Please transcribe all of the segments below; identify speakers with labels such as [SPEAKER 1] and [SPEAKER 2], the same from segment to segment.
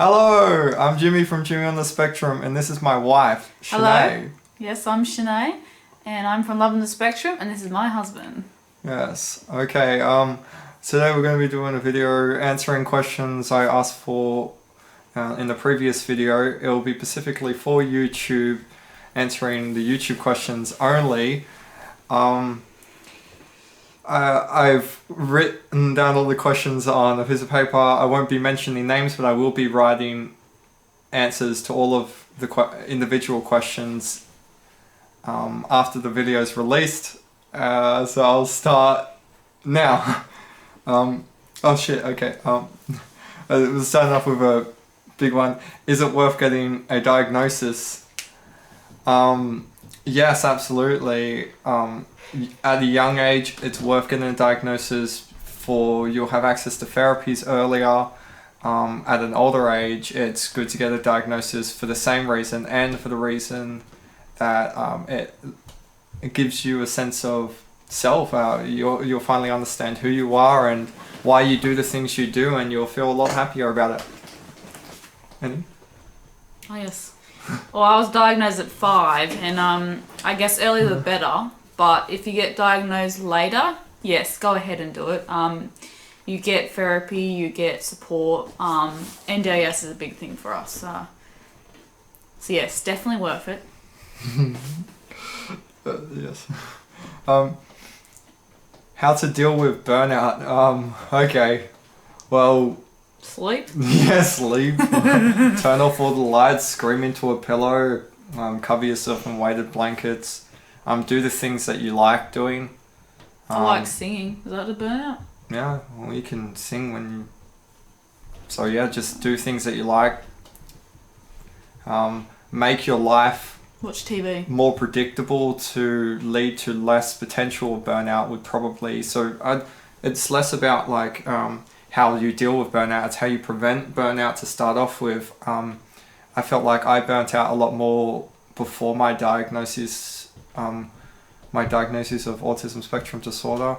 [SPEAKER 1] Hello, I'm Jimmy from Jimmy on the Spectrum, and this is my wife,
[SPEAKER 2] Hello.
[SPEAKER 1] Shanae.
[SPEAKER 2] Yes, I'm Shanae, and I'm from Love on the Spectrum, and this is my husband.
[SPEAKER 1] Yes, okay, today we're going to be doing a video answering questions I asked for in the previous video. It will be specifically for YouTube, answering the YouTube questions only. I've written down all the questions on a piece of paper. I won't be mentioning names, but I will be writing answers to all of the individual questions after the video is released. So I'll start now. Oh shit, okay. We'll start off with a big one. Is it worth getting a diagnosis? Yes, absolutely. At a young age, it's worth getting a diagnosis you'll have access to therapies earlier. At an older age, it's good to get a diagnosis for the same reason and for the reason that it gives you a sense of self. You'll finally understand who you are and why you do the things you do, and you'll feel a lot happier about it. Any?
[SPEAKER 2] Oh, yes. Well, I was diagnosed at 5, and I guess earlier the better, but if you get diagnosed later, yes, go ahead and do it. You get therapy, you get support. NDIS is a big thing for us. So yes, definitely worth it.
[SPEAKER 1] Yes. How to deal with burnout? Okay. Well,
[SPEAKER 2] Sleep?
[SPEAKER 1] yeah, sleep. Turn off all the lights, scream into a pillow, cover yourself in weighted blankets. Do the things that you like doing.
[SPEAKER 2] I like singing. Is that a burnout?
[SPEAKER 1] Yeah, well, you can sing when you... So yeah, just do things that you like. Make your life...
[SPEAKER 2] Watch TV.
[SPEAKER 1] ...more predictable to lead to less potential burnout would probably... it's less about like how you deal with burnout, it's how you prevent burnout to start off with. I felt like I burnt out a lot more before my diagnosis of autism spectrum disorder,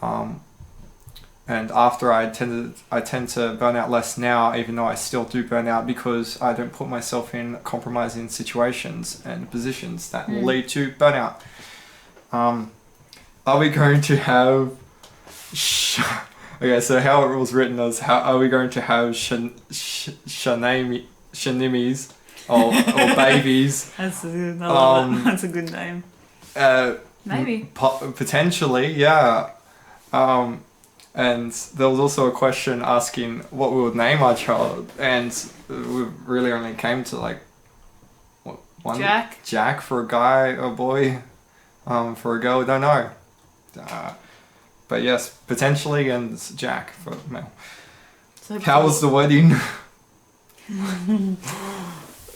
[SPEAKER 1] and after I tend to burn out less now, even though I still do burn out, because I don't put myself in compromising situations and positions that will lead to burnout. Are we going to have okay, so how it was written is, how are we going to have shanimis or babies?
[SPEAKER 2] That's good. I love it. That's a good name. Maybe.
[SPEAKER 1] Potentially, yeah. And there was also a question asking what we would name our child, and we really only came to like one. Jack for a guy or boy. For a girl, we don't know. But yes, potentially, and it's Jack for male. So how was the wedding?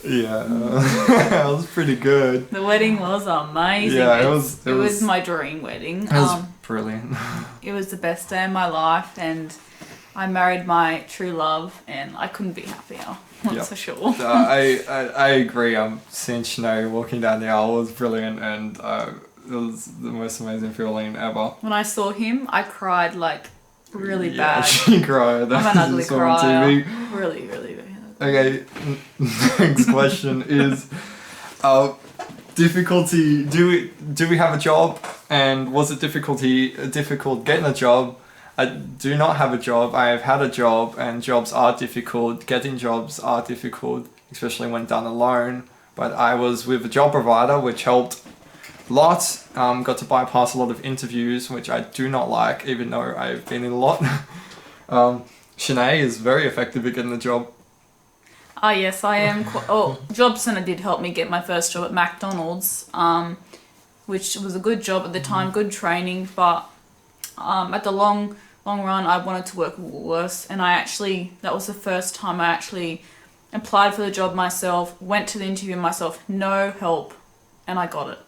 [SPEAKER 1] Yeah, it was pretty good.
[SPEAKER 2] The wedding was amazing.
[SPEAKER 1] Yeah,
[SPEAKER 2] it was my dream wedding.
[SPEAKER 1] It was brilliant.
[SPEAKER 2] It was the best day of my life, and I married my true love, and I couldn't be happier. That's for sure.
[SPEAKER 1] I agree. Seeing Shanae walking down the aisle was brilliant, and it was the most amazing feeling ever.
[SPEAKER 2] When I saw him, I cried like really bad.
[SPEAKER 1] She cried.
[SPEAKER 2] I'm an ugly crier. Really, really bad.
[SPEAKER 1] Okay, next question is difficulty. Do we have a job, and was it difficult getting a job? I do not have a job. I have had a job, and jobs are difficult. Getting jobs are difficult, especially when done alone. But I was with a job provider, which helped lots. Got to bypass a lot of interviews, which I do not like, even though I've been in a lot. Shanae is very effective at getting a job.
[SPEAKER 2] Yes, I am. Job Centre did help me get my first job at McDonald's, which was a good job at the time, good training, but at the long run, I wanted to work worse, and that was the first time I actually applied for the job myself, went to the interview myself, no help, and I got it.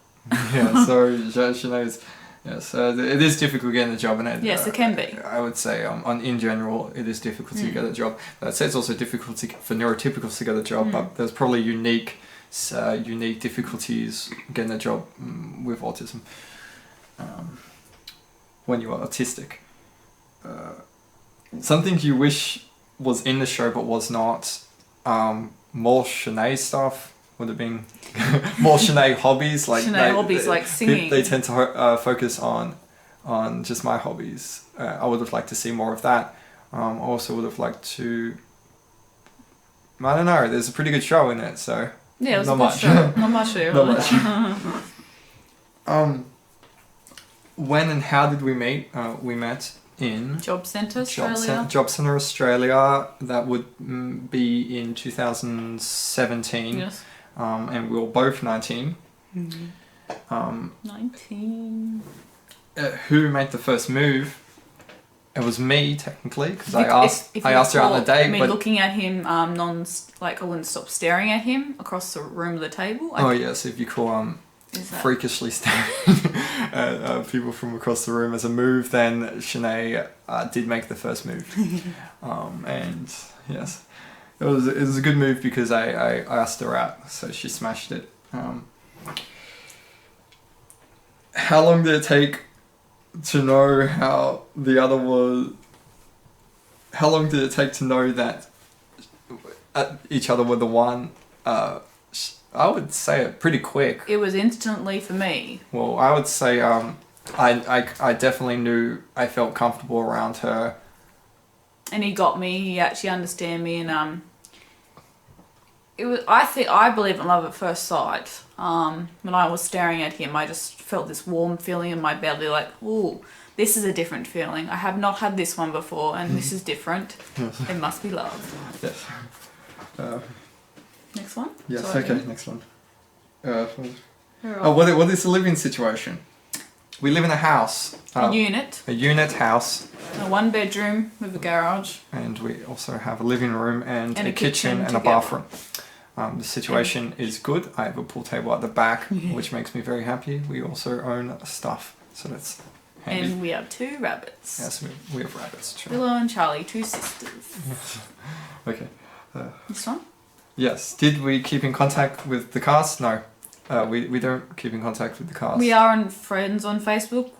[SPEAKER 1] Yeah, so Shanae's... Yes, it is difficult getting a job, and
[SPEAKER 2] yes, it can be.
[SPEAKER 1] I would say, in general, it is difficult to get a job. I'd say it's also difficult for neurotypicals to get a job, but there's probably unique difficulties getting a job with autism. When you are autistic, something you wish was in the show but was not. more Shanae stuff would have been more Shanae hobbies. Like
[SPEAKER 2] like singing.
[SPEAKER 1] They tend to focus on just my hobbies. I would have liked to see more of that. I also would have liked to. I don't know. There's a pretty good show in it, so
[SPEAKER 2] yeah, it was
[SPEAKER 1] not
[SPEAKER 2] a good
[SPEAKER 1] much.
[SPEAKER 2] show. Not much, really.
[SPEAKER 1] Not much. When and how did we meet? We met in
[SPEAKER 2] Job Centre Australia.
[SPEAKER 1] Job Centre Australia. That would be in 2017.
[SPEAKER 2] Yes.
[SPEAKER 1] And we were both 19.
[SPEAKER 2] 19.
[SPEAKER 1] Who made the first move? It was me, technically, because I asked her out on a date.
[SPEAKER 2] I mean, looking at him, I wouldn't stop staring at him across the room of the table.
[SPEAKER 1] Yes, if you call freakishly staring at people from across the room as a move, then Shanae did make the first move. And yes, it was a good move because I asked her out, so she smashed it. How long did it take to know how the other was? How long did it take to know that each other were the one? I would say it pretty quick.
[SPEAKER 2] It was instantly for me.
[SPEAKER 1] Well, I would say I definitely knew I felt comfortable around her.
[SPEAKER 2] And he got me. He actually understand me, and it was. I believe in love at first sight. When I was staring at him, I just felt this warm feeling in my belly, like, ooh, this is a different feeling. I have not had this one before, and this is different. It must be love.
[SPEAKER 1] Yes.
[SPEAKER 2] Next one?
[SPEAKER 1] Yes,
[SPEAKER 2] Sorry.
[SPEAKER 1] okay, next one. What is the living situation? We live in a house.
[SPEAKER 2] A unit.
[SPEAKER 1] A unit house.
[SPEAKER 2] A 1 bedroom with a garage.
[SPEAKER 1] And we also have a living room and a kitchen and
[SPEAKER 2] together.
[SPEAKER 1] a bathroom. The situation is good. I have a pool table at the back, which makes me very happy. We also own stuff, so that's handy.
[SPEAKER 2] And we have 2 rabbits.
[SPEAKER 1] Yes, we have rabbits, true.
[SPEAKER 2] Willow and Charlie, 2 sisters.
[SPEAKER 1] Okay.
[SPEAKER 2] This one?
[SPEAKER 1] Yes. Did we keep in contact with the cast? No. We don't keep in contact with the cast.
[SPEAKER 2] We are friends on Facebook,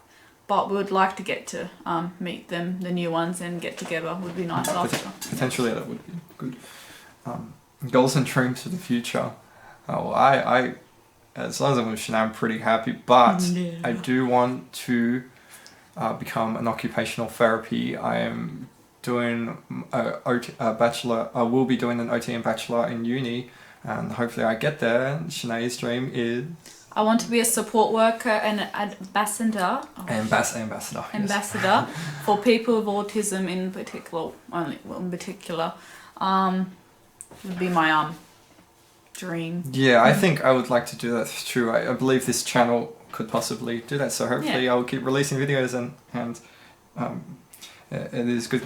[SPEAKER 2] but we would like to get to meet them, the new ones, and get together. Would be nice after.
[SPEAKER 1] Potentially that would be good. Goals and dreams for the future. I as long as I'm with Shanae, I'm pretty happy, but I do want to become an occupational therapy. I am doing a bachelor. I will be doing an OT and bachelor in uni, and hopefully I get there. And Shanae's dream is.
[SPEAKER 2] I want to be a support worker and an ambassador.
[SPEAKER 1] Ambassador
[SPEAKER 2] for people with autism in particular. Would be my dream.
[SPEAKER 1] Yeah, I think I would like to do that. It's true. I believe this channel could possibly do that. So hopefully I will keep releasing videos and it is good.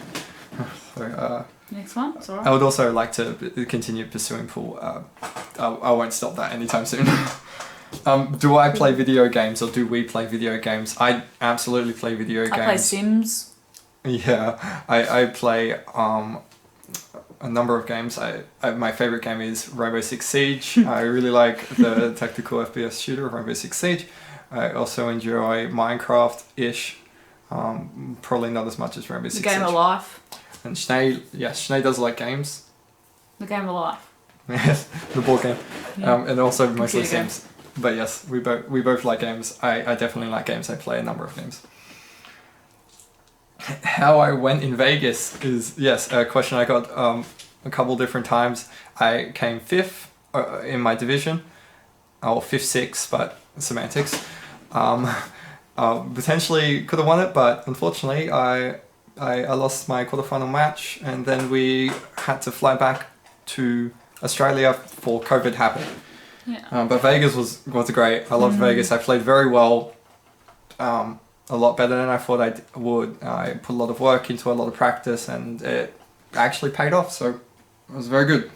[SPEAKER 1] So,
[SPEAKER 2] next one. Sorry.
[SPEAKER 1] I would also like to continue pursuing pool. I won't stop that anytime soon. Do I play video games or do we play video games? I absolutely play video games.
[SPEAKER 2] I play Sims.
[SPEAKER 1] Yeah, I play a number of games. My favorite game is Rainbow Six Siege. I really like the tactical FPS shooter Rainbow Six Siege. I also enjoy Minecraft-ish. Probably not as much as Rainbow Six Siege.
[SPEAKER 2] The game of life.
[SPEAKER 1] And Shanae does like games.
[SPEAKER 2] The game of life.
[SPEAKER 1] Yes, the board game.
[SPEAKER 2] Yeah.
[SPEAKER 1] And also mostly
[SPEAKER 2] Computer
[SPEAKER 1] Sims. But yes, we both like games. I definitely like games. I play a number of games. How I went in Vegas is, yes, a question I got a couple different times. I came 5th in my division, or 5th, 6th, but semantics. Potentially could have won it, but unfortunately I lost my quarterfinal match, and then we had to fly back to Australia for COVID happened.
[SPEAKER 2] Yeah.
[SPEAKER 1] But Vegas was great. I loved Vegas. I played very well. A lot better than I thought I would. I put a lot of work into a lot of practice, and it actually paid off, so it was very good.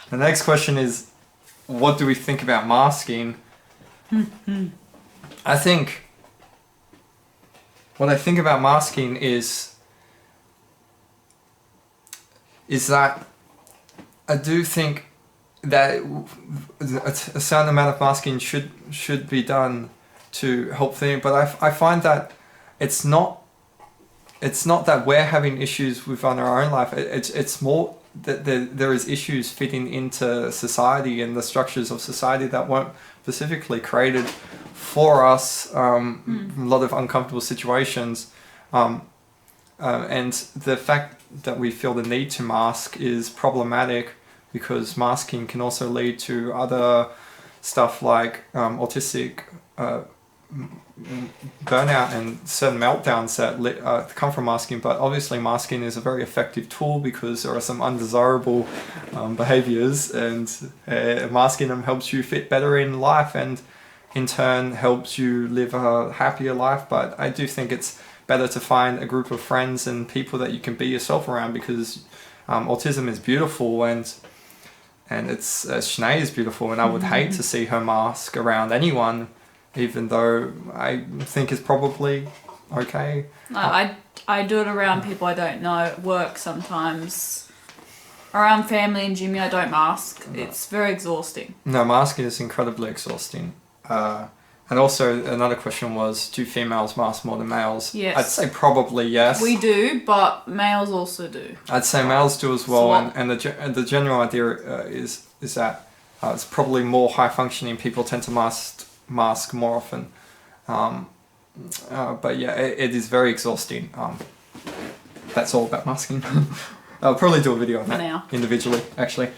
[SPEAKER 1] The next question is, what do we think about masking? I think, what I think about masking is that I do think that a certain amount of masking should be done to help them, but I find that it's not that we're having issues within our own life. It's more there is issues fitting into society and the structures of society that weren't specifically created for us. A lot of uncomfortable situations, and the fact that we feel the need to mask is problematic, because masking can also lead to other stuff like autistic burnout and certain meltdowns that come from masking. But obviously masking is a very effective tool because there are some undesirable behaviors, and masking them helps you fit better in life, and in turn helps you live a happier life. But I do think it's better to find a group of friends and people that you can be yourself around, because autism is beautiful, and it's Shanae is beautiful, and I would hate to see her mask around anyone, even though I think it's probably okay.
[SPEAKER 2] I do it around people I don't know at work sometimes. Around family and Jimmy, I don't mask. It's very exhausting.
[SPEAKER 1] No, masking is incredibly exhausting. And also another question was, do females mask more than males?
[SPEAKER 2] Yes.
[SPEAKER 1] I'd say probably yes.
[SPEAKER 2] We do, but males also do.
[SPEAKER 1] I'd say males do as well, and the general idea is that it's probably more high functioning people tend to mask more often. But yeah, it is very exhausting. That's all about masking. I'll probably do a video on that
[SPEAKER 2] now.
[SPEAKER 1] Individually, actually.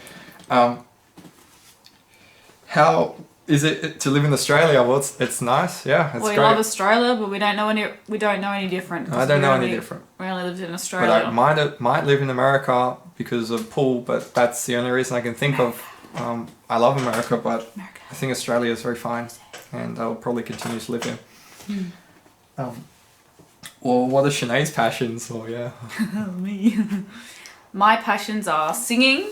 [SPEAKER 1] How is it to live in Australia? Well, it's nice. Yeah, it's
[SPEAKER 2] we
[SPEAKER 1] great.
[SPEAKER 2] love Australia, but we don't know any different.
[SPEAKER 1] I don't know any different.
[SPEAKER 2] We only lived in Australia.
[SPEAKER 1] But I might live in America because of Paul, but that's the only reason I can think of. I love America, but I think Australia is very fine, and I'll probably continue to live here. Well, what are Shanae's passions? Oh yeah.
[SPEAKER 2] Me. My passions are singing,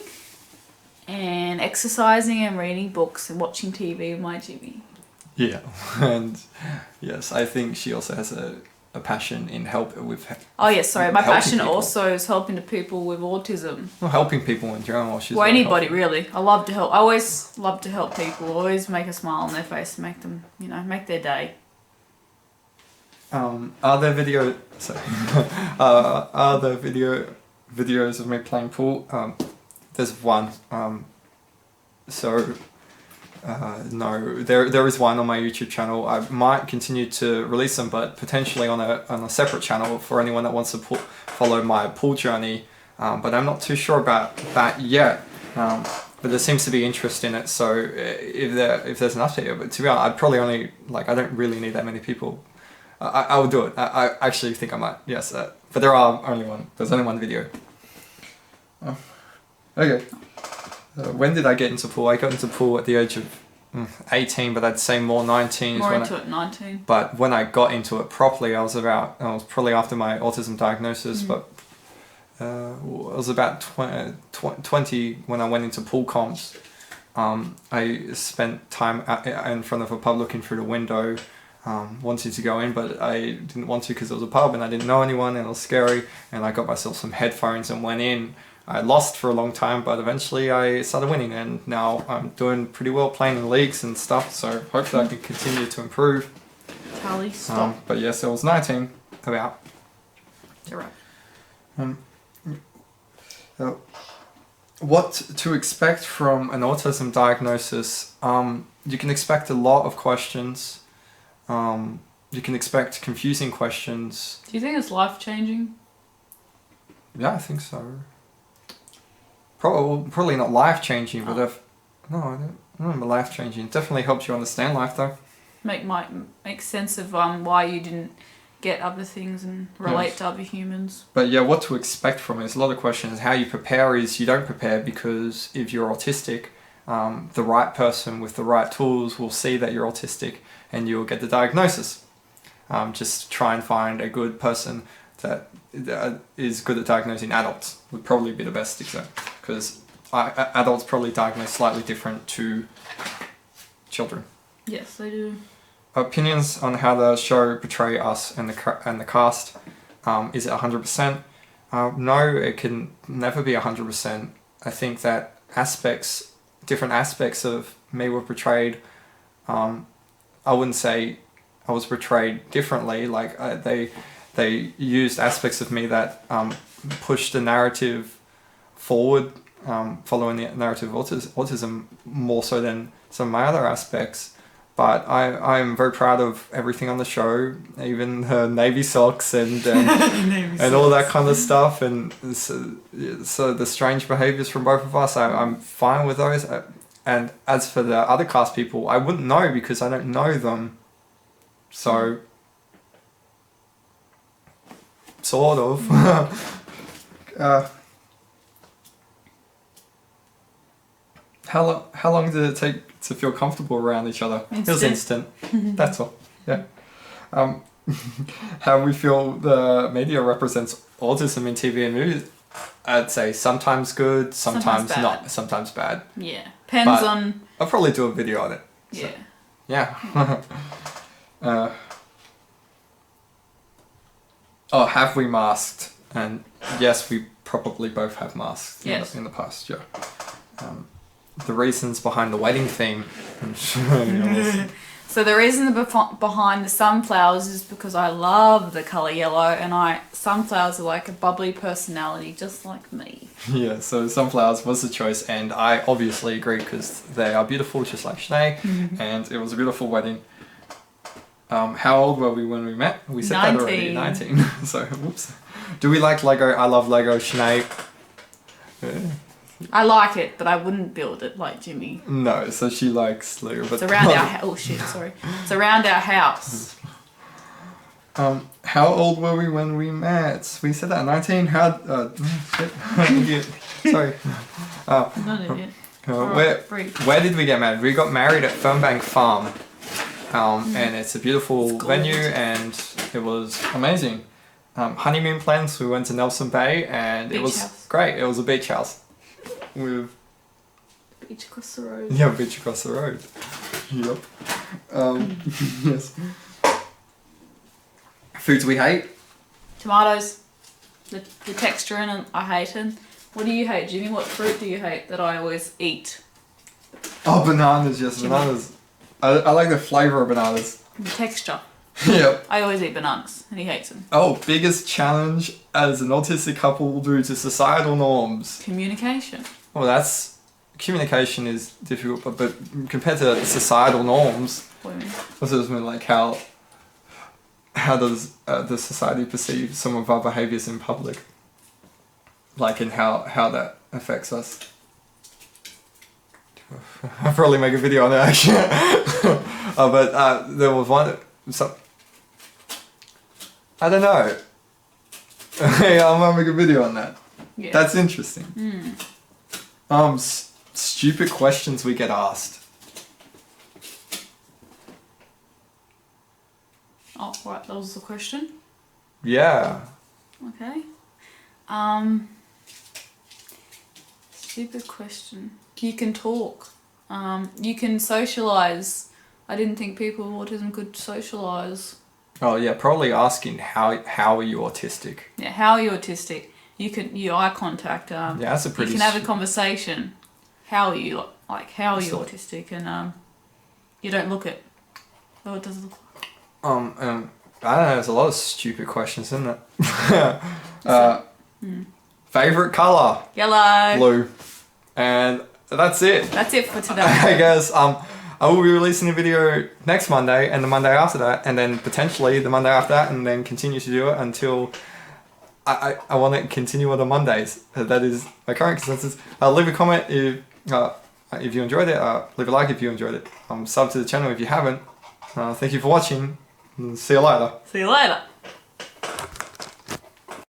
[SPEAKER 2] and exercising, and reading books, and watching TV with my Jimmy.
[SPEAKER 1] Yeah, and yes, I think she also has a passion in help with.
[SPEAKER 2] Oh yes, sorry. My passion
[SPEAKER 1] people.
[SPEAKER 2] also is helping the people with autism.
[SPEAKER 1] Well, helping people in general. She's
[SPEAKER 2] well, anybody really. I love to help. I always love to help people. Always make a smile on their face, make them, make their day.
[SPEAKER 1] Are there videos of me playing pool? There's one. No, there is one on my YouTube channel. I might continue to release them, but potentially on a separate channel for anyone that wants to follow my pool journey. But I'm not too sure about that yet. But there seems to be interest in it. So if there's an update, but to be honest, I'd probably only I don't really need that many people. I will do it. I actually think I might. Yes, but there's only one video. Oh. Okay. When did I get into pool? I got into pool at the age of 18, but I'd say more 19.
[SPEAKER 2] More into it 19.
[SPEAKER 1] But when I got into it properly, I was probably after my autism diagnosis, but I was about 20 when I went into pool comps. I spent time in front of a pub looking through the window, wanted to go in, but I didn't want to because it was a pub and I didn't know anyone and it was scary, and I got myself some headphones and went in. I lost for a long time, but eventually I started winning, and now I'm doing pretty well playing in leagues and stuff, so hopefully I can continue to improve.
[SPEAKER 2] Tally, stop.
[SPEAKER 1] But yes, I was 19, about.
[SPEAKER 2] You're right.
[SPEAKER 1] What to expect from an autism diagnosis? You can expect a lot of questions. You can expect confusing questions.
[SPEAKER 2] Do you think it's life-changing?
[SPEAKER 1] Yeah, I think so. Probably not life-changing, but I don't remember life-changing. It definitely helps you understand life, though.
[SPEAKER 2] Make sense of why you didn't get other things and relate to other humans.
[SPEAKER 1] But yeah, what to expect from it is a lot of questions. How you prepare is you don't prepare, because if you're autistic, the right person with the right tools will see that you're autistic and you'll get the diagnosis. Just try and find a good person that is good at diagnosing adults would probably be the best example, because adults probably diagnose slightly different to children.
[SPEAKER 2] Yes, they do.
[SPEAKER 1] Opinions on how the show portray us and the cast. Is it 100%? No, it can never be 100%. I think that different aspects of me were portrayed. I wouldn't say I was portrayed differently. They used aspects of me that pushed the narrative forward, following the narrative of autism more so than some of my other aspects. But I'm very proud of everything on the show, even her navy socks and all that kind of stuff. And so the strange behaviours from both of us, I'm fine with those. And as for the other cast people, I wouldn't know because I don't know them. So, sort of. How long did it take to feel comfortable around each other?
[SPEAKER 2] Instant.
[SPEAKER 1] It was instant. That's all. Yeah. How we feel the media represents autism in TV and movies, I'd say sometimes good, sometimes
[SPEAKER 2] bad.
[SPEAKER 1] not, sometimes bad.
[SPEAKER 2] Yeah. Depends on...
[SPEAKER 1] I'll probably do a video on it.
[SPEAKER 2] Yeah.
[SPEAKER 1] So, yeah. Have we masked? And yes, we probably both have masks in the past, yeah. The reasons behind the wedding theme.
[SPEAKER 2] So the reason behind the sunflowers is because I love the colour yellow, and sunflowers are like a bubbly personality, just like me.
[SPEAKER 1] Yeah, so sunflowers was the choice, and I obviously agree because they are beautiful, just like Sinead, and it was a beautiful wedding. How old were we when we met? We said
[SPEAKER 2] 19.
[SPEAKER 1] that already, 19. So, whoops. Do we like Lego? I love Lego, Sinead.
[SPEAKER 2] I like it, but I wouldn't build it like Jimmy.
[SPEAKER 1] No, so she likes Lego. But
[SPEAKER 2] it's around our oh shit, sorry. It's around our house.
[SPEAKER 1] How old were we when we met? We said that 19. Shit. Idiot. Sorry.
[SPEAKER 2] Not an idiot.
[SPEAKER 1] Where did we get married? We got married at Fernbank Farm. And it's a beautiful venue, and it was amazing. Honeymoon plans, we went to Nelson Bay, and it was great. It was a beach house. With
[SPEAKER 2] beach across the road.
[SPEAKER 1] Yeah, beach across the road. Yep. Yes. Foods we hate?
[SPEAKER 2] Tomatoes. The texture in it, I hate it. What do you hate, Jimmy? What fruit do you hate that I always eat?
[SPEAKER 1] Oh, bananas, yes, Jimmy. Bananas. I like the flavour of bananas.
[SPEAKER 2] The texture.
[SPEAKER 1] Yep.
[SPEAKER 2] I always eat bananas, and he hates them.
[SPEAKER 1] Oh, biggest challenge as an autistic couple due to societal norms?
[SPEAKER 2] Communication.
[SPEAKER 1] Well, communication is difficult, but compared to societal norms,
[SPEAKER 2] what do you mean?
[SPEAKER 1] I just mean like how does the society perceive some of our behaviours in public, like, and how that affects us. I'll probably make a video on that actually. But there was one. I don't know. Yeah, I'm gonna make a video on that.
[SPEAKER 2] Yeah.
[SPEAKER 1] That's interesting. Stupid questions we get asked.
[SPEAKER 2] Oh, right, that was the question?
[SPEAKER 1] Yeah.
[SPEAKER 2] Okay. Stupid question. You can talk. You can socialise. I didn't think people with autism could socialise.
[SPEAKER 1] Oh yeah, probably asking how are you autistic?
[SPEAKER 2] Yeah, how are you autistic? You eye contact. Yeah,
[SPEAKER 1] that's a pretty.
[SPEAKER 2] You can have a conversation. How are you how are you autistic? And you don't look it. Oh, it doesn't look like.
[SPEAKER 1] I don't know. There's a lot of stupid questions, isn't it? Favorite color?
[SPEAKER 2] Yellow.
[SPEAKER 1] Blue. And that's it.
[SPEAKER 2] That's it for today.
[SPEAKER 1] I guess I will be releasing a video next Monday and the Monday after that, and then potentially the Monday after that, and then continue to do it until I want to continue on the Mondays. That is my current consensus. Leave a comment if you enjoyed it. Leave a like if you enjoyed it. Sub to the channel if you haven't. Thank you for watching. See you later.
[SPEAKER 2] See you later.